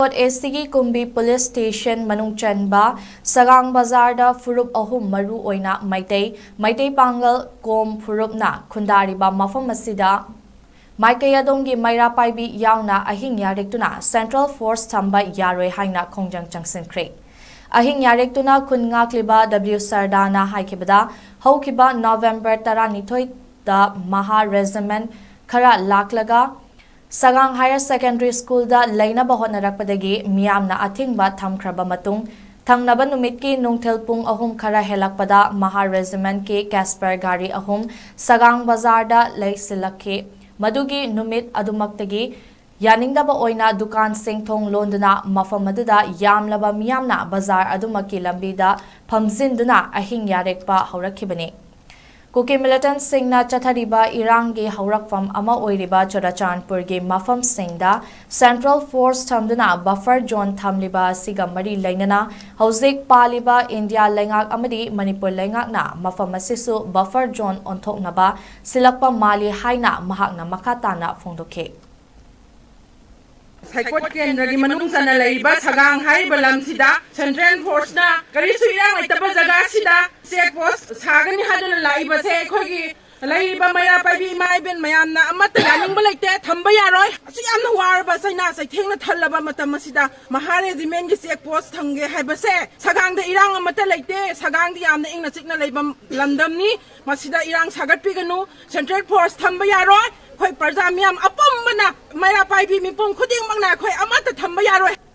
Lord ACG Kumbi Police Station Manung Chanba Sagang Bazarda Furup Ahum Maru Oina Maitei Pangal Kom Furupna Kundariba Mafam Masida Maikayadongi Maira Paibi Yauna Ahing Yarektuna Central Force Tamba Yarwe Haina Kongjang Jangsin Creek Ahing Yarektuna Kunga Kliba W Sardana Haikibada Haukiba November Taranitoy da Maha Regiment Kara Laklaga Sagang Higher Secondary School da Laina Bahonarappadagi Miyamna Athingba Thamkraba Matung Thangnaba Numitki Nungthel Pung Ahum Kara Helakpada Maha Regiment ke Casper Gari Ahum Sagang Bazar da Laisilake Madugi Numit Adumaktagi Yaningdaba Oina Dukan Singthong Londuna Mafamaduda Yamlaba Miyamna Bazar Adumaki Lambida Pamzinduna Ahing Yarekpa Haurakibani Kuki militant Singna Chathariba Irangi Haurakfam Ama Oiriba Chorachandpurgi Mafam Singda Central Force Thamduna Buffer Zone Thamliba Sigamari Lainana Hauzik Paliba India Lengak Amadi Manipur Lengakna Mafam Asisu Buffer Zone Onthoknaba Silakpa Mali Haina Mahakna Makatana Fongdoke Saikot Kendra Manung Sana Laiba Sagang Hai Balam Sida Central Force na Karisuya Itaba Zaga Sida Check Post Sagani Hadan Laiba Se Kogi Laiba Maya Pabi Mai Ben Mayana Amata Yaning Balate Tambayaroi Siam Warba Saina Saking Talaba Matamasida Mahare the Mengi Check Post Tange Habase Sagang the Irang Amata Late Sagang the Am the English Signal Labam Landamni Masida Irang Sagat Piganu Central Force Tambayaroi Koi Prazamiam Apomana Maya Paibi Mipum Kuding Magna Koi Amata Tambayaroi